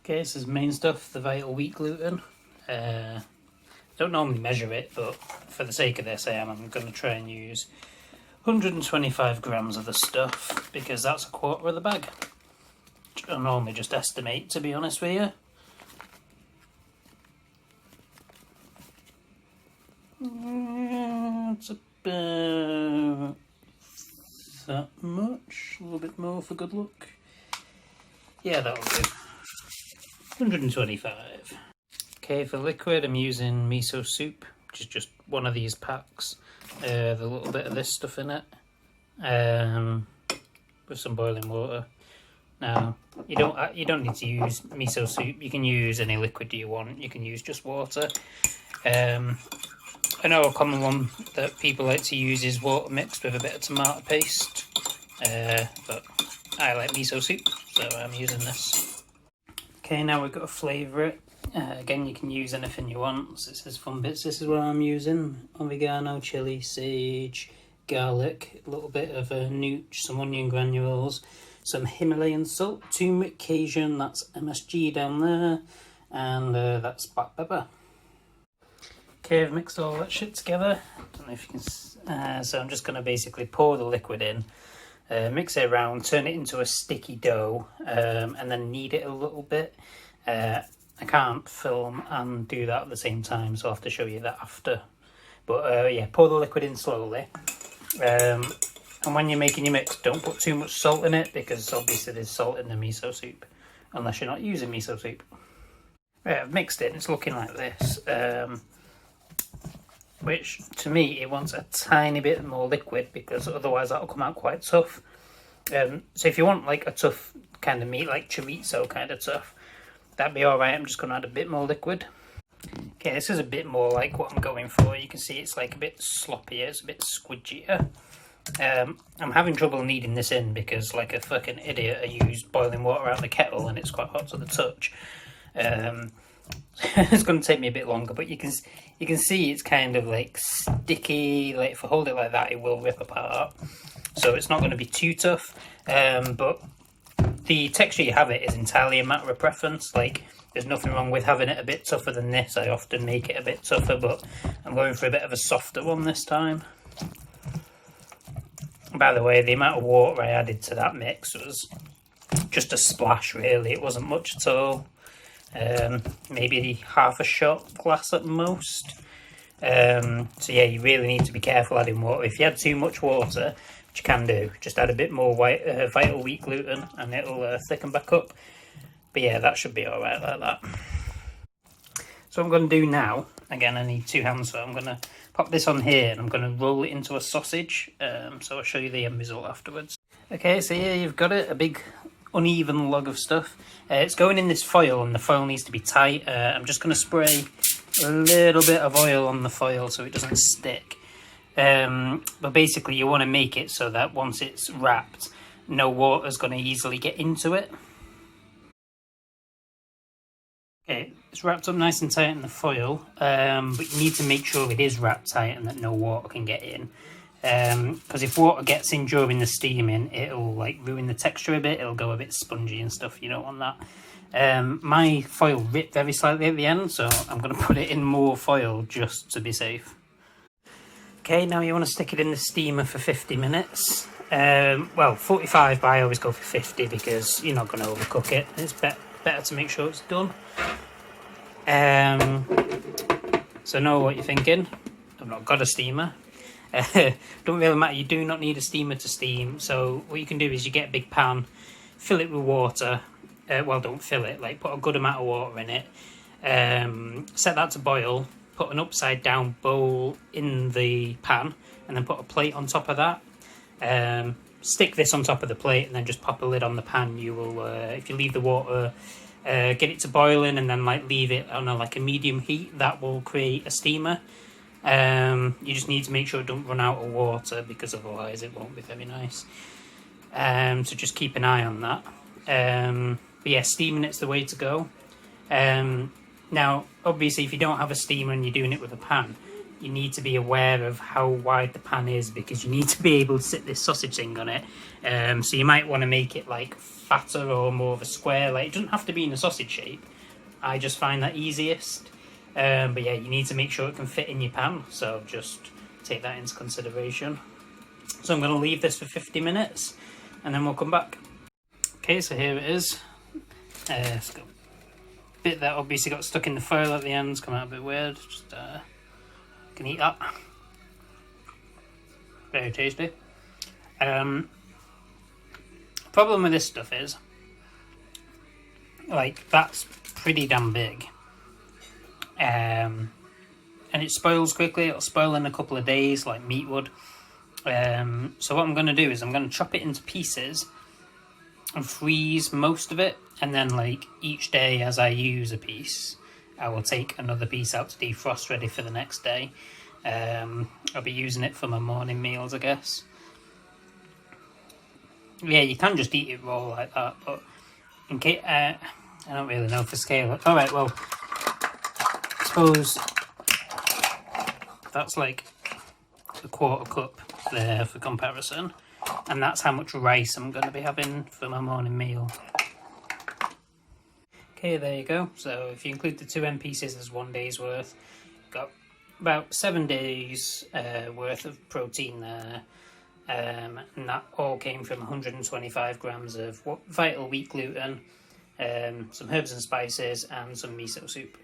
Okay, this is main stuff, the vital wheat gluten. Don't normally measure it, but for the sake of this I'm going to try and use 125 grams of the stuff, because that's a quarter of the bag. Which I normally just estimate, to be honest with you. It's about that much, a little bit more for good luck. Yeah, that'll do. 125. Okay, for liquid I'm using miso soup, which is just one of these packs. With a little bit of this stuff in it, with some boiling water. Now you don't need to use miso soup. You can use any liquid you want. You can use just water. I know a common one that people like to use is water mixed with a bit of tomato paste, but I like miso soup, so I'm using this. Okay, now we've got to flavour it. Again, you can use anything you want. So this is fun bits. This is what I'm using: oregano, chili, sage, garlic, a little bit of nooch, some onion granules, some Himalayan salt, turmeric, Cajun, that's MSG down there, and that's black pepper. Okay, I've mixed all that shit together. Don't know if you can. So I'm just going to basically pour the liquid in, mix it around, turn it into a sticky dough, and then knead it a little bit. I can't film and do that at the same time, so I'll have to show you that after. But yeah, pour the liquid in slowly. And when you're making your mix, don't put too much salt in it, because obviously there's salt in the miso soup, unless you're not using miso soup. Right, I've mixed it and it's looking like this. Which, to me, it wants a tiny bit more liquid, because otherwise that'll come out quite tough. So if you want like a tough kind of meat, like chorizo kind of tough, that'd be alright. I'm just going to add a bit more liquid. Okay, this is a bit more like what I'm going for. You can see it's like a bit sloppier, it's a bit squidgier. I'm having trouble kneading this in because, like a fucking idiot, I used boiling water out of the kettle and it's quite hot to the touch. It's going to take me a bit longer, but you can see it's kind of like sticky. Like if I hold it like that, it will rip apart. So it's not going to be too tough. But the texture you have it is entirely a matter of preference. Like there's nothing wrong with having it a bit tougher than this. I often make it a bit tougher, but I'm going for a bit of a softer one this time. By the way, the amount of water I added to that mix was just a splash, really. It wasn't much at all. Maybe half a shot glass at most. So yeah, you really need to be careful adding water. If you add too much water, which you can do, just add a bit more vital wheat gluten and it'll thicken back up. But yeah, that should be alright like that. So what I'm going to do now, again I need two hands, so I'm going to pop this on here and I'm going to roll it into a sausage. So I'll show you the end result afterwards. Okay, so yeah, you've got it, a big uneven log of stuff. It's going in this foil and the foil needs to be tight. I'm just going to spray a little bit of oil on the foil so it doesn't stick. But basically you want to make it so that once it's wrapped, no water's going to easily get into it. Okay, it's wrapped up nice and tight in the foil, but you need to make sure it is wrapped tight and that no water can get in. Because if water gets in during the steaming, it'll like ruin the texture a bit. It'll go a bit spongy and stuff. You don't want that. My foil ripped very slightly at the end, so I'm going to put it in more foil just to be safe. Okay, now you want to stick it in the steamer for 50 minutes. Well, 45, but I always go for 50 because you're not going to overcook it. It's better to make sure it's done. So know what you're thinking. I've not got a steamer. Don't really matter, you do not need a steamer to steam. So what you can do is you get a big pan, fill it with water. Well, don't fill it, like put a good amount of water in it. Set that to boil, put an upside down bowl in the pan and then put a plate on top of that. Stick this on top of the plate and then just pop a lid on the pan. You will, if you leave the water, get it to boiling and then like leave it on a medium heat, that will create a steamer. You just need to make sure it don't run out of water because otherwise it won't be very nice. So just keep an eye on that. But yeah, steaming it's the way to go. Now, obviously, if you don't have a steamer and you're doing it with a pan, you need to be aware of how wide the pan is, because you need to be able to sit this sausage thing on it. So you might want to make it like fatter or more of a square. Like, it doesn't have to be in a sausage shape. I just find that easiest. But yeah, you need to make sure it can fit in your pan. So just take that into consideration. So I'm going to leave this for 50 minutes and then we'll come back. Okay, so here it is. It's got a bit that obviously got stuck in the foil at the end. It's come out a bit weird. Just can eat that. Very tasty. Problem with this stuff is, like, that's pretty damn big. And it spoils quickly. It'll spoil in a couple of days, like meat would. So what I'm going to do is I'm going to chop it into pieces and freeze most of it, and then like each day as I use a piece, I will take another piece out to defrost ready for the next day. I'll be using it for my morning meals, I guess. Yeah, you can just eat it raw like that, but in case I don't really know for scale. All right, well, I suppose that's like a quarter cup there for comparison, and that's how much rice I'm going to be having for my morning meal. Okay, there you go. So if you include the 2 end pieces as 1 day's worth, got about 7 days worth of protein there. And that all came from 125 grams of vital wheat gluten, some herbs and spices, and some miso soup.